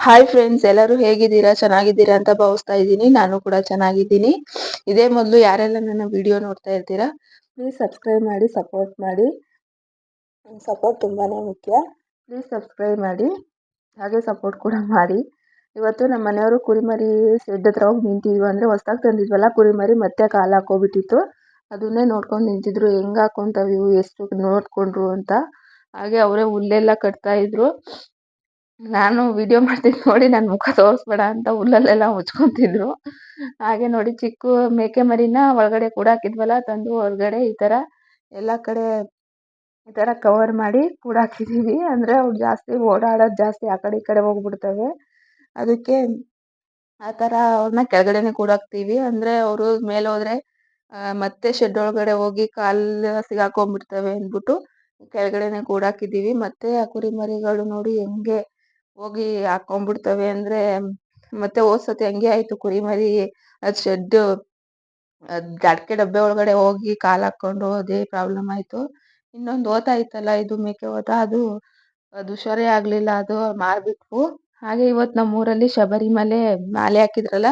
Hi friends, ಎಲ್ಲರೂ ಹೇಗಿದ್ದೀರಾ? ಚೆನ್ನಾಗಿದ್ದೀರಾ ಅಂತ ಭಾವಿಸ್ತಾ ಇದ್ದೀನಿ. ನಾನು ಕೂಡ ಚೆನ್ನಾಗಿದ್ದೀನಿ. ಇದೇ ಮೊದಲು ಯಾರೆಲ್ಲ ನನ್ನ ವಿಡಿಯೋ ನೋಡ್ತಾ ಇರ್ತೀರಾ, ಪ್ಲೀಸ್ ಸಬ್ಸ್ಕ್ರೈಬ್ ಮಾಡಿ, ಸಪೋರ್ಟ್ ಮಾಡಿ. ಸಪೋರ್ಟ್ ತುಂಬಾನೇ ಮುಖ್ಯ. ಪ್ಲೀಸ್ ಸಬ್ಸ್ಕ್ರೈಬ್ ಮಾಡಿ, ಹಾಗೆ ಸಪೋರ್ಟ್ ಕೂಡ ಮಾಡಿ. ಇವತ್ತು ನಮ್ಮ ಮನೆಯವರು ಕುರಿಮರಿ ಶೆಡ್ ಹತ್ರ ಹೋಗಿ ನಿಂತಿದ್ವು. ಅಂದರೆ ಹೊಸ್ದಾಗಿ ತಂದಿದ್ವಲ್ಲ ಕುರಿಮರಿ, ಮತ್ತೆ ಕಾಲು ಹಾಕೋಬಿಟ್ಟಿತ್ತು. ಅದನ್ನೇ ನೋಡ್ಕೊಂಡು ನಿಂತಿದ್ರು, ಹೆಂಗೆ ಹಾಕೊಂತವು, ಎಷ್ಟು ನೋಡ್ಕೊಂಡ್ರು ಅಂತ. ಹಾಗೆ ಅವರೇ ಹುಲ್ಲೆಲ್ಲ ಕಟ್ತಾ ಇದ್ರು. ನಾನು ವಿಡಿಯೋ ಮಾಡ್ತಿದ್ದು ನೋಡಿ ನನ್ನ ಮುಖ ತೋರಿಸ್ಬೇಡ ಅಂತ ಹುಲ್ಲಲ್ಲೆಲ್ಲ ಮುಚ್ಕೊತಿದ್ರು. ಹಾಗೆ ನೋಡಿ ಚಿಕ್ಕ ಮೇಕೆ ಮರಿನ ಒಳಗಡೆ ಕೂಡಾಕಿದ್ವಲ್ಲ, ತಂದು ಹೊರಗಡೆ ಈ ಥರ ಎಲ್ಲ ಕಡೆ ಈ ಥರ ಕವರ್ ಮಾಡಿ ಕೂಡಾಕಿದ್ದೀವಿ. ಅಂದರೆ ಅವ್ರು ಜಾಸ್ತಿ ಓಡಾಡೋದು ಜಾಸ್ತಿ, ಆ ಕಡೆ ಈ ಕಡೆ ಹೋಗ್ಬಿಡ್ತವೆ. ಅದಕ್ಕೆ ಆ ಥರ ಅವ್ರನ್ನ ಕೆಳಗಡೆನೆ ಕೂಡಾಕ್ತೀವಿ. ಅಂದರೆ ಅವರು ಮೇಲೆ ಹೋದರೆ ಮತ್ತೆ ಶೆಡ್ ಒಳಗಡೆ ಹೋಗಿ ಕಾಲು ಸಿಗಾಕೊಂಡ್ಬಿಡ್ತವೆ ಅಂದ್ಬಿಟ್ಟು ಕೆಳಗಡೆನೆ ಕೂಡಾಕಿದ್ದೀವಿ. ಮತ್ತೆ ಆ ಕುರಿಮರಿಗಳು ನೋಡಿ ಹೆಂಗೆ ಹೋಗಿ ಹಾಕೊಂಡ್ಬಿಡ್ತವೆ. ಅಂದರೆ ಮತ್ತೆ ಹೋದ್ಸತಿ ಹಂಗೆ ಆಯಿತು, ಕುರಿಮರಿ ಅದು ಶೆಡ್ ಅಡಿಕೆ ಡಬ್ಬೆ ಒಳಗಡೆ ಹೋಗಿ ಕಾಲು ಹಾಕ್ಕೊಂಡು ಅದೇ ಪ್ರಾಬ್ಲಮ್ ಆಯಿತು. ಇನ್ನೊಂದು ಓತ ಇತ್ತಲ್ಲ, ಇದು ಮೇಕೆ ಓತ, ಅದು ಹುಷಾರೇ ಆಗಲಿಲ್ಲ, ಅದು ಮಾರ್ಬಿಟ್ವು. ಹಾಗೆ ಇವತ್ತು ನಮ್ಮೂರಲ್ಲಿ ಶಬರಿಮಲೆ ಮಾಲೆ ಹಾಕಿದ್ರಲ್ಲ,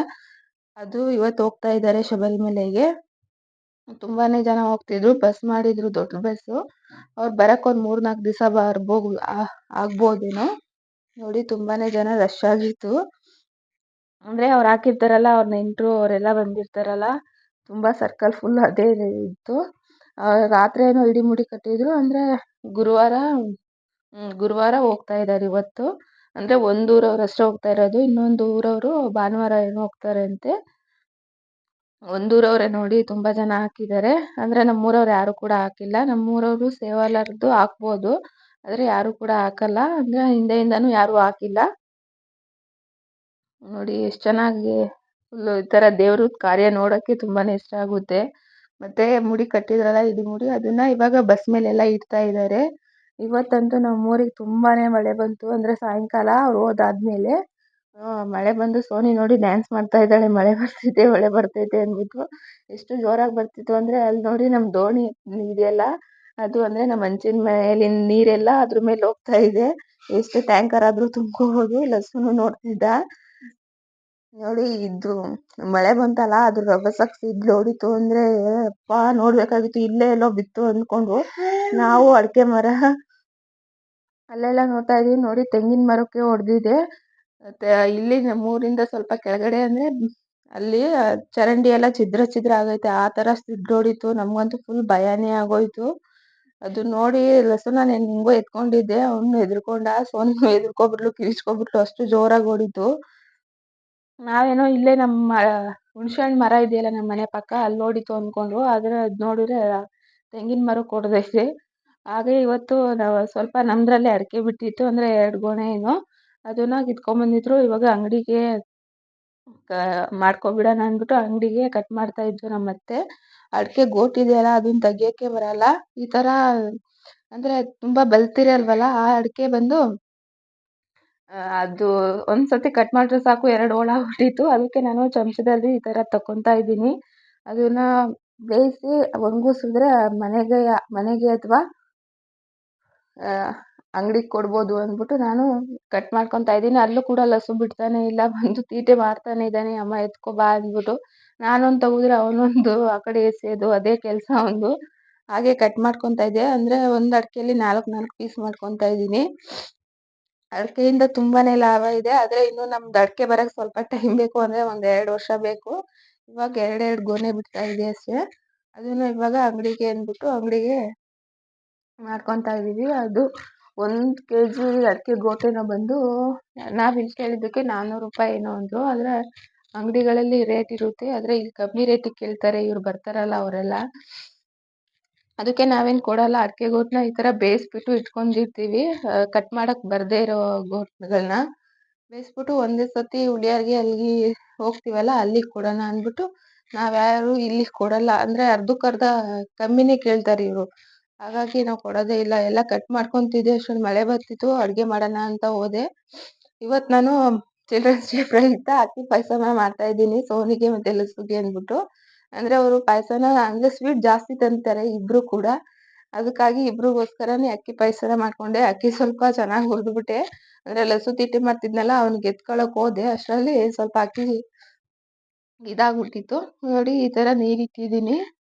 ಅದು ಇವತ್ತು ಹೋಗ್ತಾ ಇದ್ದಾರೆ ಶಬರಿಮಲೆಗೆ. ತುಂಬಾ ಜನ ಹೋಗ್ತಿದ್ರು, ಬಸ್ ಮಾಡಿದ್ರು, ದೊಡ್ಡ ಬಸ್ಸು. ಅವ್ರು ಬರೋಕ್ಕೆ ಒಂದು 3-4 ದಿವಸ ಆಗ್ಬೋದೇನೋ. ನೋಡಿ ತುಂಬಾ ಜನ ರಶ್ ಆಗಿತ್ತು. ಅಂದರೆ ಅವ್ರು ಹಾಕಿರ್ತಾರಲ್ಲ, ಅವ್ರ ನೆಂಟರು ಅವರೆಲ್ಲ ಬಂದಿರ್ತಾರಲ್ಲ, ತುಂಬ ಸರ್ಕಲ್ ಫುಲ್ ಅದೇ ಇತ್ತು. ರಾತ್ರಿ ಏನೋ ಇಡಿ ಮುಡಿ ಕಟ್ಟಿದ್ರು. ಅಂದರೆ ಗುರುವಾರ ಹೋಗ್ತಾ ಇದ್ದಾರೆ ಇವತ್ತು. ಅಂದರೆ ಒಂದು ಊರವ್ರು ಅಷ್ಟೇ ಹೋಗ್ತಾ ಇರೋದು, ಇನ್ನೊಂದು ಊರವರು ಭಾನುವಾರ ಏನೋ ಹೋಗ್ತಾರೆ ಅಂತೆ. ಒಂದೂರವ್ರೆ ನೋಡಿ ತುಂಬ ಜನ ಹಾಕಿದ್ದಾರೆ. ಅಂದರೆ ನಮ್ಮೂರವ್ರು ಯಾರು ಕೂಡ ಹಾಕಿಲ್ಲ. ನಮ್ಮೂರವರು ಸೇವಾಲಾರದ್ದು ಹಾಕ್ಬೋದು, ಆದರೆ ಯಾರು ಕೂಡ ಹಾಕಲ್ಲ. ಅಂದರೆ ಹಿಂದೆಯಿಂದನೂ ಯಾರೂ ಹಾಕಿಲ್ಲ. ನೋಡಿ ಎಷ್ಟು ಚೆನ್ನಾಗಿ ಫುಲ್ಲು ಈ ಥರ ದೇವ್ರ ಕಾರ್ಯ ನೋಡೋಕ್ಕೆ ತುಂಬಾ ಇಷ್ಟ ಆಗುತ್ತೆ. ಮತ್ತು ಮುಡಿ ಕಟ್ಟಿದ್ರಲ್ಲ, ಇದು ಮುಡಿ, ಅದನ್ನು ಇವಾಗ ಬಸ್ ಮೇಲೆಲ್ಲ ಇಡ್ತಾ ಇದ್ದಾರೆ. ಇವತ್ತಂತೂ ನಮ್ಮೂರಿಗೆ ತುಂಬಾ ಮಳೆ ಬಂತು. ಅಂದರೆ ಸಾಯಂಕಾಲ ಅವ್ರು ಹೋದಾದ್ಮೇಲೆ ಮಳೆ ಬಂದು ಸೋನಿ ನೋಡಿ ಡ್ಯಾನ್ಸ್ ಮಾಡ್ತಾ ಇದ್ದಾಳೆ, ಮಳೆ ಬರ್ತೈತೆ ಮಳೆ ಬರ್ತೈತೆ ಅಂದ್ಬಿಟ್ಟು. ಎಷ್ಟು ಜೋರಾಗಿ ಬರ್ತಿತ್ತು ಅಂದರೆ, ಅಲ್ಲಿ ನೋಡಿ ನಮ್ಮ ದೋಣಿ ಇದೆಯಲ್ಲ, ಅದು ಅಂದರೆ ನಮ್ಮ ಹಂಚಿನ ಮೇಲಿನ ನೀರೆಲ್ಲ ಅದ್ರ ಮೇಲೆ ಹೋಗ್ತಾ ಇದೆ. ಎಷ್ಟು ಟ್ಯಾಂಕರ್ ಆದರೂ ತುಂಬ್ಕೋಬೋದು. ಲಸ್ಸು ನೋಡ್ತಿದ್ದ. ನೋಡಿ ಇದು ಮಳೆ ಬಂತಲ್ಲ, ಅದ್ರ ರಭಸಕ್ಕೆ ಸಿಡ್ಲು ಹೊಡಿತು. ಅಂದರೆ ಅಪ್ಪ ನೋಡ್ಬೇಕಾಗಿತ್ತು, ಇಲ್ಲೇ ಎಲ್ಲೋ ಬಿತ್ತು ಅಂದ್ಕೊಂಡು ನಾವು ಅಡಿಕೆ ಮರ ಅಲ್ಲೆಲ್ಲ ನೋಡ್ತಾ ಇದೀವಿ. ನೋಡಿ ತೆಂಗಿನ ಮರಕ್ಕೆ ಹೊಡೆದಿದೆ. ಮತ್ತು ಇಲ್ಲಿ ನಮ್ಮೂರಿಂದ ಸ್ವಲ್ಪ ಕೆಳಗಡೆ ಅಂದರೆ ಅಲ್ಲಿ ಚರಂಡಿ ಎಲ್ಲ ಛಿದ್ರ ಆಗೈತೆ, ಆ ಥರ ಸಿಡ್ಲು ಹೊಡಿತು. ನಮಗಂತೂ ಫುಲ್ ಭಯನೇ ಆಗೋಯ್ತು. ಅದು ನೋಡಿ ಲಸು ನಾನು ಹೆಂಗೋ ಎತ್ಕೊಂಡಿದ್ದೆ, ಅವನು ಹೆದರ್ಕೊಂಡ, ಸೋನು ಹೆದರ್ಕೊಬಿಟ್ಲು, ಕಿರಿಚ್ಕೊಬಿಟ್ಲು, ಅಷ್ಟು ಜೋರಾಗಿ ಹೊಡಿತು. ನಾವೇನೋ ಇಲ್ಲೇ ನಮ್ಮ ಹುಣ್ಸೆಹಣ್ಣು ಮರ ಇದೆಯಲ್ಲ ನಮ್ಮ ಮನೆ ಪಕ್ಕ, ಅಲ್ಲಿ ನೋಡಿತು ಅಂದ್ಕೊಂಡು, ಆದರೆ ಅದು ನೋಡಿದ್ರೆ ತೆಂಗಿನ ಮರಕ್ಕೆ ಹೊಡೆದೈತೆ. ಹಾಗೆ ಇವತ್ತು ನಾವು ಸ್ವಲ್ಪ ನಮ್ಮದ್ರಲ್ಲೇ ಅಡಿಕೆ ಬಿಟ್ಟಿತ್ತು, ಅಂದರೆ 2 ಗೊನೆ ಏನೋ, ಅದನ್ನು ಕಿತ್ಕೊಂಬಂದಿದ್ರು. ಇವಾಗ ಅಂಗಡಿಗೆ ಮಾಡ್ಕೊಬಿಡೋಣ ಅಂದ್ಬಿಟ್ಟು ಅಂಗಡಿಗೆ ಕಟ್ ಮಾಡ್ತಾ ಇದ್ವು ನಮ್ಮತ್ತೆ. ಅಡಿಕೆ ಗೋಟಿದೆಯಲ್ಲ, ಅದನ್ನ ತೆಗಿಯೋಕ್ಕೆ ಬರಲ್ಲ. ಈ ಥರ ಅಂದರೆ ತುಂಬ ಬಲ್ತಿರಲ್ವಲ್ಲ, ಆ ಅಡಿಕೆ ಬಂದು ಅದು ಒಂದ್ಸತಿ ಕಟ್ ಮಾಡಿದ್ರೆ ಸಾಕು 2 ಹೋಳ ಹೊಡಿತು. ಅದಕ್ಕೆ ನಾನು ಚಮಚದಲ್ಲಿ ಈ ಥರ ತಗೊತಾ ಇದ್ದೀನಿ. ಅದನ್ನು ಬೇಯಿಸಿ ಒಣಗಿಸಿದ್ರೆ ಮನೆಗೆ ಅಥವಾ ಅಂಗಡಿಗೆ ಕೊಡ್ಬೋದು ಅಂದ್ಬಿಟ್ಟು ನಾನು ಕಟ್ ಮಾಡ್ಕೊತಾ ಇದ್ದೀನಿ. ಅಲ್ಲೂ ಕೂಡ ಲಸು ಬಿಡ್ತಾನೆ ಇಲ್ಲ, ಬಂದು ತೀಟೆ ಮಾಡ್ತಾನೆ ಇದ್ದಾನೆ, ಅಮ್ಮ ಎತ್ಕೊ ಬಾ ಅಂದ್ಬಿಟ್ಟು. ನಾನೊಂದು ತೆಗೆದ್ರೆ ಅವನೊಂದು ಆ ಕಡೆ ಎಸೆಯೋದು, ಅದೇ ಕೆಲಸ ಅವನದು. ಹಾಗೆ ಕಟ್ ಮಾಡ್ಕೊತಾ ಇದ್ದೆ. ಅಂದರೆ ಒಂದು ಅಡಿಕೆಯಲ್ಲಿ 4 ಪೀಸ್ ಮಾಡ್ಕೊತಾ ಇದ್ದೀನಿ. ಅಡಿಕೆಯಿಂದ ತುಂಬಾ ಲಾಭ ಇದೆ, ಆದರೆ ಇನ್ನೂ ನಮ್ದು ಅಡಿಕೆ ಬರೋಕ್ಕೆ ಸ್ವಲ್ಪ ಟೈಮ್ ಬೇಕು. ಅಂದರೆ ಒಂದು 2 ವರ್ಷ ಬೇಕು. ಇವಾಗ 2 ಗೊನೆ ಬಿಡ್ತಾ ಇದೆ ಅಷ್ಟೇ. ಅದನ್ನು ಇವಾಗ ಅಂಗಡಿಗೆ ಅಂದ್ಬಿಟ್ಟು ಅಂಗಡಿಗೆ ಮಾಡ್ಕೊತಾ ಇದ್ದೀವಿ. ಅದು 1 kg ಅಡಿಕೆ ಗೋಟೆನೋ ಬಂದು ನಾವು ಇಲ್ಲಿ ಕೇಳಿದ್ದಕ್ಕೆ 400 ರೂಪಾಯಿ ಏನೋ ಅಂದರು. ಆದರೆ ಅಂಗಡಿಗಳಲ್ಲಿ ರೇಟ್ ಇರುತ್ತೆ, ಆದರೆ ಇಲ್ಲಿ ಕಮ್ಮಿ ರೇಟಿಗೆ ಕೇಳ್ತಾರೆ ಇವ್ರು ಬರ್ತಾರಲ್ಲ ಅವರೆಲ್ಲ. ಅದಕ್ಕೆ ನಾವೇನು ಕೊಡಲ್ಲ. ಅಡಿಕೆ ಗೋಟನ್ನ ಈ ಥರ ಬೇಯಿಸ್ಬಿಟ್ಟು ಇಟ್ಕೊಂಡಿರ್ತೀವಿ. ಕಟ್ ಮಾಡೋಕ್ಕೆ ಬರದೇ ಇರೋ ಗೋಟುಗಳನ್ನ ಬೇಯಿಸ್ಬಿಟ್ಟು ಒಂದೇ ಸತಿ ಹುಳಿಯಾರಿಗೆ ಅಲ್ಲಿ ಹೋಗ್ತೀವಲ್ಲ, ಅಲ್ಲಿಗೆ ಕೊಡೋಣ ಅಂದ್ಬಿಟ್ಟು ನಾವ್ಯಾರು ಇಲ್ಲಿ ಕೊಡಲ್ಲ. ಅಂದರೆ ಅರ್ಧಕ್ಕರ್ಧ ಕಮ್ಮಿನೇ ಕೇಳ್ತಾರೆ ಇವರು. ಹಾಗಾಗಿ ನಾವು ಕೊಡೋದೇ ಇಲ್ಲ. ಎಲ್ಲ ಕಟ್ ಮಾಡ್ಕೊತಿದ್ದೆ, ಅಷ್ಟೊಂದು ಮಳೆ ಬರ್ತಿತ್ತು. ಅಡುಗೆ ಮಾಡೋಣ ಅಂತ ಹೋದೆ. ಇವತ್ತು ನಾನು ಚಿಲ್ಡ್ರನ್ಸ್ ಡೇ ಪ್ರಯುಕ್ತ ಅಕ್ಕಿ ಪಾಯಸನ ಮಾಡ್ತಾಯಿದ್ದೀನಿ, ಸೋನಿಗೆ ಮತ್ತು ಲಸುಗೆ ಅಂದ್ಬಿಟ್ಟು. ಅಂದರೆ ಅವರು ಪಾಯಸನ ಅಂದರೆ ಸ್ವೀಟ್ ಜಾಸ್ತಿ ತಂತಾರೆ ಇಬ್ಬರು ಕೂಡ. ಅದಕ್ಕಾಗಿ ಇಬ್ರಿಗೋಸ್ಕರನೇ ಅಕ್ಕಿ ಪಾಯಸನ ಮಾಡ್ಕೊಂಡೆ. ಅಕ್ಕಿ ಸ್ವಲ್ಪ ಚೆನ್ನಾಗಿ ಹುರಿದ್ಬಿಟ್ಟೆ. ಅಂದ್ರೆ ಲಸು ತಿಟ್ಟಿ ಮಾಡ್ತಿದ್ನಲ್ಲ, ಅವ್ನಿಗೆ ಎತ್ಕೊಳಕ್ ಹೋದೆ ಅಷ್ಟರಲ್ಲಿ ಸ್ವಲ್ಪ ಅಕ್ಕಿ ಇದಾಗ್ಬಿಟ್ಟಿತ್ತು. ನೋಡಿ ಈ ತರ ನೀರ್ ಇಟ್ಟಿದೀನಿ.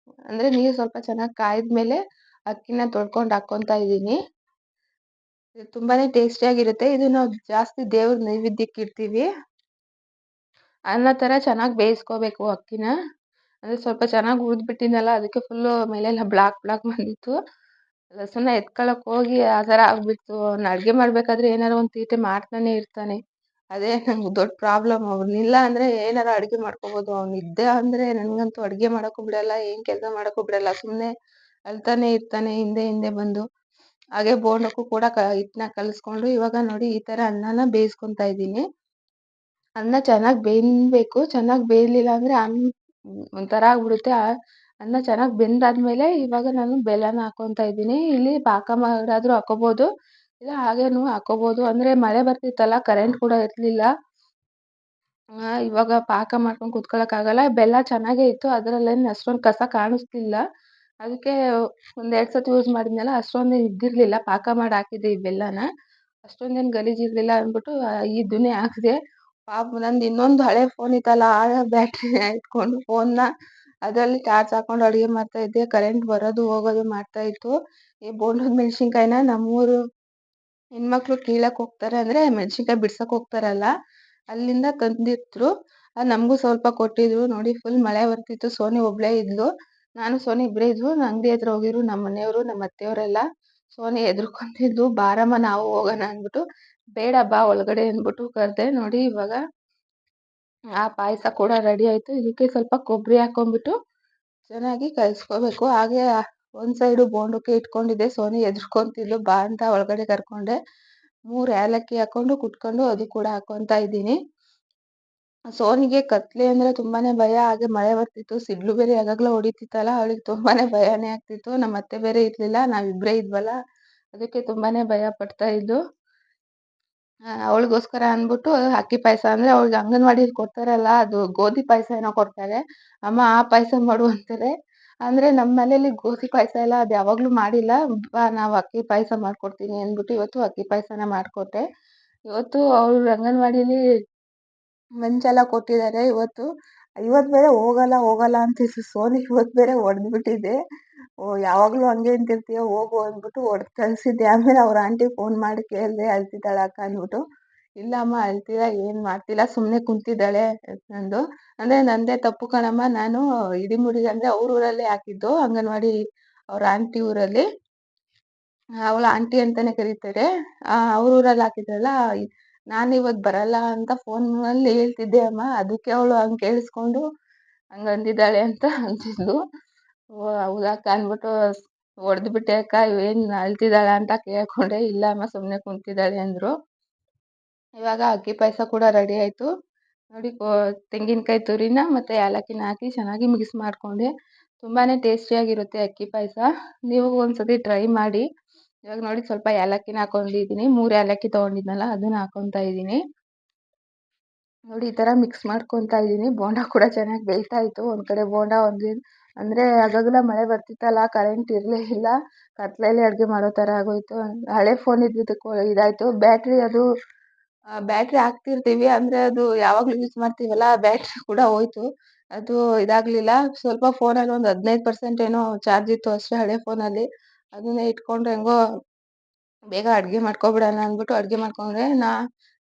ಅಂದ್ರೆ ನೀರ್ ಸ್ವಲ್ಪ ಚೆನ್ನಾಗಿ ಕಾಯ್ದ್ಮೇಲೆ ಅಕ್ಕಿನ ತೊಳ್ಕೊಂಡ್ ಹಾಕೊಂತ ಇದೀನಿ. ಇದು ತುಂಬಾನೇ ಟೇಸ್ಟಿಯಾಗಿರುತ್ತೆ. ಇದು ನಾವು ಜಾಸ್ತಿ ದೇವ್ರ ನೈವೇದ್ಯಕ್ಕೆ ಇಡ್ತೀವಿ. ಅನ್ನ ತರ ಚೆನ್ನಾಗಿ ಬೇಯಿಸ್ಕೋಬೇಕು ಅಕ್ಕಿನ. ಅಂದ್ರೆ ಸ್ವಲ್ಪ ಚೆನ್ನಾಗಿ ಹುರಿದ್ಬಿಟ್ಟಿದ್ನಲ್ಲ, ಅದಕ್ಕೆ ಫುಲ್ಲು ಮೇಲೆಲ್ಲ ಬ್ಲಾಕ್ ಬಂದಿತ್ತು. ಲಸುನ ಎತ್ಕೊಳಕ್ ಹೋಗಿ ಆ ತರ ಆಗ್ಬಿಡ್ತು. ಅವ್ನ ಅಡ್ಗೆ ಮಾಡ್ಬೇಕಾದ್ರೆ ಏನಾರ ಒಂದ್ ತೀಟೆ ಮಾಡ್ತಾನೆ ಇರ್ತಾನೆ. ಅದೇ ನಂಗೆ ದೊಡ್ಡ ಪ್ರಾಬ್ಲಮ್. ಅವ್ನಿಲ್ಲ ಅಂದ್ರೆ ಏನಾರ ಅಡ್ಗೆ ಮಾಡ್ಕೋಬಹುದು. ಅವ್ನಿದ್ದ ಅಂದ್ರೆ ನನ್ಗಂತೂ ಅಡ್ಗೆ ಮಾಡಕ್ಕೂ ಬಿಡಲ್ಲ, ಏನ್ ಕೆಲಸ ಮಾಡಕ್ಕೂ ಬಿಡಲ್ಲ. ಸುಮ್ನೆ ಅಳ್ತಾನೆ ಇರ್ತಾನೆ ಹಿಂದೆ ಬಂದು. ಹಾಗೆ ಬೋಂಡಕ್ಕೂ ಕೂಡ ಹಿಟ್ಟನ್ನ ಕಲಿಸ್ಕೊಂಡು ಇವಾಗ ನೋಡಿ ಈ ತರ ಅನ್ನನ ಬೇಯಿಸ್ಕೊಂತ ಇದೀನಿ. ಅನ್ನ ಚೆನ್ನಾಗಿ ಬೇಯಬೇಕು. ಚೆನ್ನಾಗಿ ಬೇಯಲಿಲ್ಲ ಅಂದ್ರೆ ಒಂಥರ ಆಗ್ಬಿಡುತ್ತೆ. ಅನ್ನ ಚೆನ್ನಾಗಿ ಬೆಂದಾದ್ಮೇಲೆ ಇವಾಗ ನಾನು ಬೆಲ್ಲನ ಹಾಕೊಂತ ಇದೀನಿ. ಇಲ್ಲಿ ಪಾಕ ಮಾಡಾದ್ರೂ ಹಾಕೋಬಹುದು, ಇಲ್ಲ ಹಾಗೇನು ಹಾಕೋಬಹುದು. ಅಂದ್ರೆ ಮಳೆ ಬರ್ತಿತ್ತಲ್ಲ, ಕರೆಂಟ್ ಕೂಡ ಇರ್ಲಿಲ್ಲ. ಇವಾಗ ಪಾಕ ಮಾಡ್ಕೊಂಡು ಕುತ್ಕೊಳಕ್ ಆಗಲ್ಲ. ಬೆಲ್ಲ ಚೆನ್ನಾಗೇ ಇತ್ತು, ಅದ್ರಲ್ಲೇನು ಅಷ್ಟೊಂದು ಕಸ ಕಾಣಿಸ್ತಿಲ್ಲ. ಅದಕ್ಕೆ ಒಂದೆರಡು ಸತಿ ಯೂಸ್ ಮಾಡಿದ್ನಲ್ಲ, ಅಷ್ಟೊಂದು ಇದ್ದಿರ್ಲಿಲ್ಲ. ಪಾಕ ಮಾಡಿ ಹಾಕಿದ್ದೆ ಈ ಬೆಲ್ಲನ, ಅಷ್ಟೊಂದೇನು ಗಲೀಜಿರ್ಲಿಲ್ಲ ಅಂದ್ಬಿಟ್ಟು ಇದನ್ನೇ ಹಾಕಿದೆ. ಪಾಪ ನಂದು ಇನ್ನೊಂದು ಹಳೆ ಫೋನ್ ಇತ್ತಲ್ಲ, ಆ ಬ್ಯಾಟ್ರಿ ಇಟ್ಕೊಂಡು ಫೋನ್ನ ಅದರಲ್ಲಿ ಚಾರ್ಜ್ ಹಾಕೊಂಡು ಅಡುಗೆ ಮಾಡ್ತಾ ಇದ್ದೆ. ಕರೆಂಟ್ ಬರೋದು ಹೋಗೋದು ಮಾಡ್ತಾ ಇತ್ತು. ಈ ಬೋಂಡದ ಮೆಣಸಿನ್ಕಾಯಿನ ನಮ್ಮೂರು ಹೆಣ್ಮಕ್ಳು ಕೀಳಕ್ ಹೋಗ್ತಾರೆ, ಅಂದ್ರೆ ಮೆಣಸಿನ್ಕಾಯಿ ಬಿಡ್ಸಕ್ ಹೋಗ್ತಾರಲ್ಲ, ಅಲ್ಲಿಂದ ತಂದಿಟ್ರು. ಅದು ನಮಗೂ ಸ್ವಲ್ಪ ಕೊಟ್ಟಿದ್ರು. ನೋಡಿ ಫುಲ್ ಮಳೆ ಬರ್ತಿತ್ತು. ಸೋನಿ ಒಬ್ಳೇ ಇದ್ಲು, ನಾನು ಸೋನಿ ಇಬ್ಬರೇ ಇದ್ವು. ಅಂಗಡಿ ಹತ್ರ ಹೋಗಿರು ನಮ್ಮ ಮನೆಯವರು, ನಮ್ಮ ಅತ್ತೆಯವರೆಲ್ಲ. ಸೋನಿ ಎದ್ರುಕೊಂತಿದ್ಲು, ಬಾರಮ್ಮ ನಾವು ಹೋಗೋಣ ಅಂದ್ಬಿಟ್ಟು. ಬೇಡ ಬಾ ಒಳಗಡೆ ಅಂದ್ಬಿಟ್ಟು ಕರೆದೆ. ನೋಡಿ ಇವಾಗ ಆ ಪಾಯಸ ಕೂಡ ರೆಡಿ ಆಯ್ತು. ಇದಕ್ಕೆ ಸ್ವಲ್ಪ ಕೊಬ್ಬರಿ ಹಾಕೊಂಡ್ಬಿಟ್ಟು ಚೆನ್ನಾಗಿ ಕಲಿಸ್ಕೋಬೇಕು. ಹಾಗೆ ಒಂದ್ ಸೈಡು ಬೋಂಡಕ್ಕೆ ಇಟ್ಕೊಂಡಿದ್ದೆ. ಸೋನಿ ಎದ್ರುಕೊಂತಿದ್ಲು, ಬಾ ಅಂತ ಒಳಗಡೆ ಕರ್ಕೊಂಡೆ. 3 ಏಲಕ್ಕಿ ಹಾಕೊಂಡು ಕುಟ್ಕೊಂಡು ಅದು ಕೂಡ ಹಾಕೊಂತ ಇದ್ದೀನಿ. ಸೋನಿಗೆ ಕತ್ಲೆ ಅಂದ್ರೆ ತುಂಬಾನೇ ಭಯ. ಹಾಗೆ ಮಳೆ ಬರ್ತಿತ್ತು, ಸಿಡ್ಲು ಬೇರೆ ಯಾವಾಗ್ಲೂ ಹೊಡಿತಿತ್ತಲ್ಲ, ಅವಳಿಗೆ ತುಂಬಾನೇ ಭಯನೇ ಆಗ್ತಿತ್ತು. ನಮ್ಮ ಅತ್ತೆ ಬೇರೆ ಇರ್ಲಿಲ್ಲ, ನಾವಿಬ್ರೇ ಇದ್ವಲ್ಲ, ಅದಕ್ಕೆ ತುಂಬಾನೇ ಭಯ ಪಡ್ತಾ ಇದ್ದು. ಅವಳಿಗೋಸ್ಕರ ಅಂದ್ಬಿಟ್ಟು ಅಕ್ಕಿ ಪಾಯಸ, ಅಂದ್ರೆ ಅವಳಿಗೆ ಅಂಗನವಾಡಿಲಿ ಕೊಡ್ತಾರಲ್ಲ, ಅದು ಗೋಧಿ ಪಾಯಸ ಏನೋ ಕೊಡ್ತಾರೆ. ಅಮ್ಮ ಆ ಪಾಯಸ ಮಾಡು ಅಂತಾರೆ. ಅಂದ್ರೆ ನಮ್ಮ ಮನೇಲಿ ಗೋಧಿ ಪಾಯಸ ಎಲ್ಲ ಅದು ಯಾವಾಗ್ಲೂ ಮಾಡಿಲ್ಲ. ನಾವು ಅಕ್ಕಿ ಪಾಯಸ ಮಾಡ್ಕೊಡ್ತೀನಿ ಅಂದ್ಬಿಟ್ಟು ಇವತ್ತು ಅಕ್ಕಿ ಪಾಯಸನ ಮಾಡ್ಕೊಟ್ಟೆ. ಇವತ್ತು ಅವ್ರು ಅಂಗನವಾಡಿಲಿ ಮಂಚೆಲ್ಲ ಕೊಟ್ಟಿದ್ದಾರೆ. ಇವತ್ತು ಬೇರೆ ಹೋಗಲ್ಲ ಅಂತಿತ್ತು ಸೋನಿ. ಇವತ್ತು ಬೇರೆ ಹೊಡೆದ್ಬಿಟ್ಟಿದೆ. ಯಾವಾಗ್ಲೂ ಹಂಗೆ ಅಂತಿರ್ತೀಯ, ಹೋಗು ಅಂದ್ಬಿಟ್ಟು ಹೊಡೆದು ಕಳ್ಸಿದ್ದೆ. ಆಮೇಲೆ ಅವ್ರ ಆಂಟಿ ಫೋನ್ ಮಾಡಿ ಕೇಳಿದೆ, ಅಳ್ತಿದ್ದಾಳ ಅಕ್ಕ ಅಂದ್ಬಿಟ್ಟು. ಇಲ್ಲ ಅಮ್ಮ ಅಳ್ತಿಲ್ಲ, ಏನ್ ಮಾಡ್ತಿಲ್ಲ, ಸುಮ್ಮನೆ ಕುಂತಿದ್ದಾಳೆ ಅಂದು. ಅಂದ್ರೆ ನಂದೇ ತಪ್ಪು ಕಣಮ್ಮ, ನಾನು ಇಡಿಮುಡಿಗೆ ಅಂದ್ರೆ ಅವ್ರ ಊರಲ್ಲೇ ಹಾಕಿದ್ದು ಅಂಗನವಾಡಿ, ಅವ್ರ ಆಂಟಿ ಊರಲ್ಲಿ. ಅವಳ ಆಂಟಿ ಅಂತಾನೆ ಕರೀತಾರೆ. ಅವ್ರ ಊರಲ್ಲಿ ಹಾಕಿದ್ರಲ್ಲ, ನಾನು ಇವತ್ತು ಬರಲ್ಲ ಅಂತ ಫೋನಲ್ಲಿ ಹೇಳ್ತಿದ್ದೆ ಅಮ್ಮ. ಅದಕ್ಕೆ ಅವಳು ಹಂಗೆ ಕೇಳಿಸ್ಕೊಂಡು ಹಂಗೆ ಅಂದಿದ್ದಾಳೆ ಅಂತ ಅಂತಿದ್ಲು. ಹೌದಕ್ಕ ಅಂದ್ಬಿಟ್ಟು ಹೊಡೆದು ಬಿಟ್ಟೆ ಅಕ್ಕ, ಏನು ಅಳ್ತಿದ್ದಾಳ ಅಂತ ಕೇಳ್ಕೊಂಡೆ. ಇಲ್ಲ ಅಮ್ಮ ಸುಮ್ಮನೆ ಕುಂತಿದ್ದಾಳೆ ಅಂದರು. ಇವಾಗ ಅಕ್ಕಿ ಪಾಯಸ ಕೂಡ ರೆಡಿ ಆಯಿತು. ನೋಡಿ ತೆಂಗಿನಕಾಯಿ ತುರಿನ ಮತ್ತು ಏಲಕ್ಕಿನ ಹಾಕಿ ಚೆನ್ನಾಗಿ ಮಿಕ್ಸ್ ಮಾಡಿಕೊಂಡೆ. ತುಂಬಾ ಟೇಸ್ಟಿಯಾಗಿರುತ್ತೆ ಅಕ್ಕಿ ಪಾಯಸ. ನೀವು ಒಂದ್ಸತಿ ಟ್ರೈ ಮಾಡಿ. ಇವಾಗ ನೋಡಿ ಸ್ವಲ್ಪ ಏಲಕ್ಕಿನ ಹಾಕೊಂಡಿದ್ದೀನಿ. 3 ಏಲಕ್ಕಿ ತೊಗೊಂಡಿದ್ನಲ್ಲ, ಅದನ್ನ ಹಾಕೊತಾ ಇದ್ದೀನಿ. ನೋಡಿ ಈ ಥರ ಮಿಕ್ಸ್ ಮಾಡ್ಕೊತಾ ಇದ್ದೀನಿ. ಬೋಂಡ ಕೂಡ ಚೆನ್ನಾಗಿ ಬೇಯ್ತಾ ಇತ್ತು. ಒಂದು ಕಡೆ ಬೋಂಡ ಅಂದರೆ ಆಗಾಗಲ ಮಳೆ ಬರ್ತಿತ್ತಲ್ಲ, ಕರೆಂಟ್ ಇರಲೇ ಇಲ್ಲ. ಕತ್ಲಲ್ಲಿ ಅಡುಗೆ ಮಾಡೋ ಥರ ಆಗೋಯ್ತು. ಹಳೆ ಫೋನ್ ಇದ್ದಿದ್ದಕ್ಕೂ ಇದಾಯಿತು. ಬ್ಯಾಟ್ರಿ ಹಾಕ್ತಿರ್ತೀವಿ, ಅಂದರೆ ಅದು ಯಾವಾಗಲೂ ಯೂಸ್ ಮಾಡ್ತೀವಲ್ಲ, ಬ್ಯಾಟ್ರಿ ಕೂಡ ಹೋಯ್ತು. ಅದು ಇದಾಗಲಿಲ್ಲ. ಸ್ವಲ್ಪ ಫೋನಲ್ಲಿ ಒಂದು 15% ಏನೋ ಚಾರ್ಜ್ ಇತ್ತು ಅಷ್ಟೇ, ಹಳೆ ಫೋನಲ್ಲಿ. ಅದನ್ನೇ ಇಟ್ಕೊಂಡು ಹೆಂಗೋ ಬೇಗ ಅಡುಗೆ ಮಾಡ್ಕೊಬಿಡೋಣ ಅಂದ್ಬಿಟ್ಟು ಅಡುಗೆ ಮಾಡ್ಕೊಂಡ್ರೆ.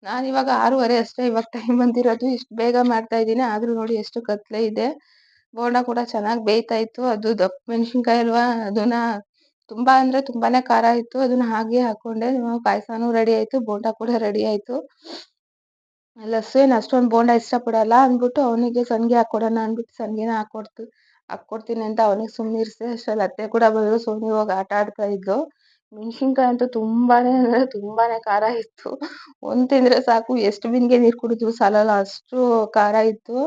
ನಾನಿವಾಗ 6:30 ಅಷ್ಟೇ ಇವಾಗ ಟೈಮ್ ಬಂದಿರೋದು. ಇಷ್ಟು ಬೇಗ ಮಾಡ್ತಾ ಇದ್ದೀನಿ, ಆದರೂ ನೋಡಿ ಎಷ್ಟು ಕತ್ಲೆ ಇದೆ. ಬೋಂಡ ಕೂಡ ಚೆನ್ನಾಗಿ ಬೇಯ್ತಾ ಇತ್ತು. ಅದು ದಪ್ಪ ಮೆಣಸಿನ್ಕಾಯಿ ಅಲ್ವಾ, ಅದನ್ನ ತುಂಬಾ ಅಂದರೆ ತುಂಬಾನೇ ಖಾರ ಇತ್ತು. ಅದನ್ನ ಹಾಗೆ ಹಾಕೊಂಡೆ. ಪಾಯಸನೂ ರೆಡಿ ಆಯಿತು, ಬೋಂಡ ಕೂಡ ರೆಡಿ ಆಯಿತು. ಲಸ್ಸು ಏನು ಅಷ್ಟೊಂದು ಬೋಂಡ ಇಷ್ಟಪಡಲ್ಲ ಅಂದ್ಬಿಟ್ಟು ಅವನಿಗೆ ಸಂಡಿಗೆ ಹಾಕ್ಕೊಡೋಣ ಅಂದ್ಬಿಟ್ಟು ಸಂಡಿಗೆನ ಹಾಕ್ಕೊಡ್ತೀನಿ ಅಂತ ಅವನಿಗೆ ಸುಮ್ಮನಿರಿಸಿದೆ. ಅಷ್ಟರಲ್ಲಿ ಅತ್ತೆ ಕೂಡ ಬಂದರು. ಸೋನಿ ಹೋಗಿ ಆಟ ಆಡ್ತಾ ಇದ್ಲು. ಮೆಣಸಿನ್ಕಾಯಿ ಅಂತೂ ತುಂಬಾನೇ ಅಂದರೆ ತುಂಬಾನೇ ಖಾರ ಇತ್ತು. ಒಂದು ತಿಂದರೆ ಸಾಕು, ಎಷ್ಟು ಬಿನ್ಗೆ ನೀರು ಕುಡಿದ್ರು ಸಾಲಲ್ಲ, ಅಷ್ಟು ಖಾರ ಇತ್ತು.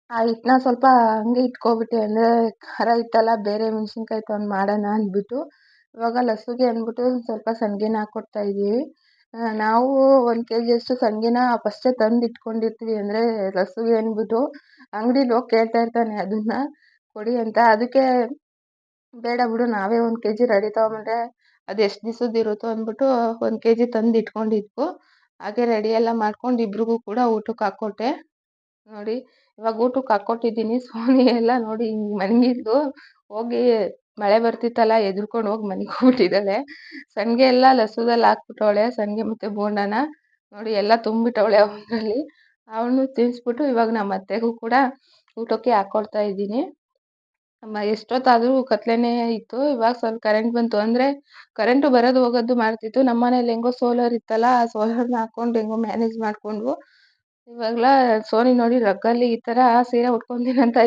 ಆ ಹಿಟ್ಟನ್ನ ಸ್ವಲ್ಪ ಹಂಗೆ ಇಟ್ಕೊಬಿಟ್ಟೆ, ಅಂದರೆ ಖಾರ ಇತ್ತಲ್ಲ, ಬೇರೆ ಮೆಣಸಿನ್ಕಾಯಿ ತೊಗೊಂಡು ಮಾಡೋಣ ಅಂದ್ಬಿಟ್ಟು. ಇವಾಗ ಲಸ್ಸುಗೆ ಅಂದ್ಬಿಟ್ಟು ಸ್ವಲ್ಪ ಸಂಡಿಗೆನ ಹಾಕ್ಕೊಡ್ತಾ ಇದ್ದೀವಿ. ನಾವು 1 kg ಅಷ್ಟು ಸಂಡಿಗೆನ ಫಸ್ಟೇ ತಂದು ಇಟ್ಕೊಂಡಿರ್ತೀವಿ. ಅಂದರೆ ಲಸ್ಸುಗೆ ಅಂದ್ಬಿಟ್ಟು ಅಂಗಡಿಲಿ ಹೋಗಿ ಕೇಳ್ತಾ ಇರ್ತಾನೆ ಅದನ್ನ ಕೊಡಿ ಅಂತ. ಅದಕ್ಕೆ ಬೇಡ ಬಿಡು ನಾವೇ 1 ಕೆಜಿ ರೆಡಿ ತಗೊಂಡ್ರೆ ಅದು ಎಷ್ಟು ದಿವಸದ್ದು ಇರುತ್ತೋ ಅಂದ್ಬಿಟ್ಟು 1 ಕೆಜಿ ತಂದು ಇಟ್ಕೊಂಡಿದ್ವು. ಹಾಗೆ ರೆಡಿ ಎಲ್ಲ ಮಾಡ್ಕೊಂಡು ಇಬ್ರಿಗೂ ಕೂಡ ಊಟಕ್ಕೆ ಹಾಕ್ಕೊಟ್ಟೆ. ನೋಡಿ ಇವಾಗ ಊಟಕ್ಕೆ ಹಾಕ್ಕೊಟ್ಟಿದ್ದೀನಿ. ಸೋನಿ ಎಲ್ಲ ನೋಡಿ ಹಿಂಗ್ ಮನ್ಗಿದ್ಲು. ಹೋಗಿ ಮಳೆ ಬರ್ತಿತ್ತಲ್ಲ ಎದ್ರುಕೊಂಡು ಹೋಗಿ ಮನ್ಕೊಂಡ್ಬಿಟ್ಟಿದ್ದಾಳೆ. ಸಂಡಿಗೆ ಎಲ್ಲ ಲಸೂದಲ್ಲಿ ಹಾಕ್ಬಿಟ್ಟವಳೆ, ಸಂಡಿಗೆ ಮತ್ತೆ ಬೋಂಡನ ನೋಡಿ ಎಲ್ಲ ತುಂಬಿಟ್ಟವಳೆ ಅವನಲ್ಲಿ. ಅವಳನ್ನು ತಿನ್ನಿಸ್ಬಿಟ್ಟು ಇವಾಗ ನಮ್ಮ ಅತ್ತೆಗೂ ಕೂಡ ಊಟಕ್ಕೆ ಹಾಕ್ಕೊಡ್ತಾ ಇದ್ದೀನಿ. ಎಷ್ಟೊತ್ತಾದ್ರೂ ಕತ್ಲೆನೇ ಇತ್ತು. ಇವಾಗ ಸ್ವಲ್ಪ ಕರೆಂಟ್ ಬಂತು ಅಂದ್ರೆ ಕರೆಂಟು ಬರೋದು ಹೋಗೋದು ಮಾಡ್ತಿತ್ತು. ನಮ್ಮ ಮನೇಲಿ ಹೆಂಗೋ ಸೋಲಾರ್ ಇತ್ತಲ್ಲ, ಆ ಸೋಲಾರ್ನ ಹಾಕೊಂಡು ಹೆಂಗೋ ಮ್ಯಾನೇಜ್ ಮಾಡ್ಕೊಂಡ್ವು. ಇವಾಗ್ಲ ಸೋನಿ ನೋಡಿ ರಗ್ಗಲ್ಲಿ ಈ ತರ ಸೀರೆ ಉಟ್ಕೊಂತೀನಿ ಅಂತ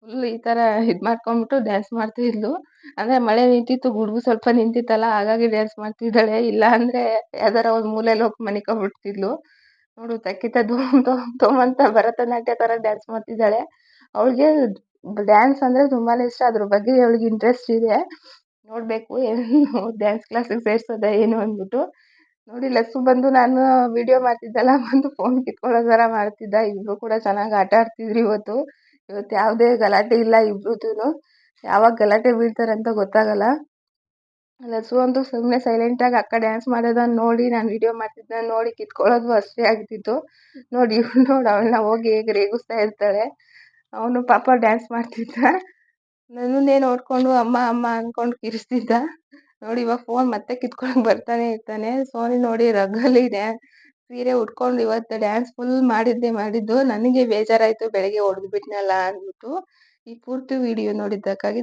ಫುಲ್ ಈ ತರ ಇದ್ ಮಾಡ್ಕೊಂಡ್ಬಿಟ್ಟು ಡ್ಯಾನ್ಸ್ ಮಾಡ್ತಿದ್ಲು. ಅಂದ್ರೆ ಮಳೆ ನಿಂತಿತ್ತು, ಗುಡುಗು ಸ್ವಲ್ಪ ನಿಂತಿತ್ತಲ್ಲ, ಹಾಗಾಗಿ ಡ್ಯಾನ್ಸ್ ಮಾಡ್ತಿದ್ದಾಳೆ. ಇಲ್ಲ ಅಂದ್ರೆ ಯಾವ್ದಾರ ಒಂದ್ ಮೂಲೆಯಲ್ಲಿ ಹೋಗಿ ಮನಿಕೊಂಡ್ಬಿಡ್ತಿದ್ಲು. ನೋಡು ತಕ್ಕಿತ ಧೂಮ್ ಧೂಮ್ ಧೂಮ್ ಅಂತ ಭರತನಾಟ್ಯ ತರ ಡ್ಯಾನ್ಸ್ ಮಾಡ್ತಿದ್ದಾಳೆ. ಅವಳಿಗೆ ಡ್ಯಾನ್ಸ್ ಅಂದ್ರೆ ತುಂಬಾನೇ ಇಷ್ಟ. ಅದ್ರ ಬಗ್ಗೆ ಅವಳಿಗೆ ಇಂಟ್ರೆಸ್ಟ್ ಇದೆ. ನೋಡ್ಬೇಕು ಏನು ಡ್ಯಾನ್ಸ್ ಕ್ಲಾಸಿಗೆ ಸೇರ್ಸೋದ ಏನು ಅಂದ್ಬಿಟ್ಟು. ನೋಡಿ ಲಸ್ಸು ಬಂದು ನಾನು ವಿಡಿಯೋ ಮಾಡ್ತಿದ್ದಲ್ಲ ಬಂದು ಫೋನ್ ಕಿತ್ಕೊಳ್ಳೋ ತರ ಮಾಡ್ತಿದ್ದ. ಇಬ್ರು ಕೂಡ ಚೆನ್ನಾಗಿ ಆಟ ಆಡ್ತಿದ್ರಿ ಇವತ್ತು. ಯಾವುದೇ ಗಲಾಟೆ ಇಲ್ಲ ಇಬ್ರುದೂನು. ಯಾವಾಗ ಗಲಾಟೆ ಬೀಳ್ತಾರಂತ ಗೊತ್ತಾಗಲ್ಲ. ಲಸ್ಸು ಅಂತೂ ಸುಮ್ಮನೆ ಸೈಲೆಂಟ್ ಆಗಿ ಅಕ್ಕ ಡ್ಯಾನ್ಸ್ ಮಾಡೋದನ್ನ ನೋಡಿ, ನಾನು ವಿಡಿಯೋ ಮಾಡ್ತಿದ್ದ ನೋಡಿ ಕಿತ್ಕೊಳ್ಳೋದು ಅಷ್ಟೇ ಆಗ್ತಿತ್ತು. ನೋಡಿ ಇವ್ಳು ನೋಡಿ ಅವಳನ್ನ ಹೋಗಿ ಹೇಗೆ ರೇಗಿಸ್ತಾ ಇರ್ತಾಳೆ. ಅವನು ಪಾಪ ಡ್ಯಾನ್ಸ್ ಮಾಡ್ತಿದ್ದ, ನನ್ನನ್ನೇ ನೋಡ್ಕೊಂಡು ಅಮ್ಮ ಅಮ್ಮ ಅನ್ಕೊಂಡು ಕಿರಿಸ್ತಿದ್ದ. ನೋಡಿ ಇವಾಗ ಫೋನ್ ಮತ್ತೆ ಕಿತ್ಕೊಳಕ್ ಬರ್ತಾನೆ ಇರ್ತಾನೆ. ಸೋನಿ ನೋಡಿ ರಗ್ಗಲ್ಲಿ ಸೀರೆ ಉಟ್ಕೊಂಡು ಇವತ್ತು ಡ್ಯಾನ್ಸ್ ಫುಲ್ ಮಾಡಿದ್ದು. ನನಗೆ ಬೇಜಾರಾಯ್ತು, ಬೆಳಗ್ಗೆ ಹೊಡೆದು ಬಿಟ್ನಲ್ಲ ಅಂದ್ಬಿಟ್ಟು. ಈ ಪೂರ್ತಿ ವಿಡಿಯೋ ನೋಡಿದ್ದಕ್ಕಾಗಿ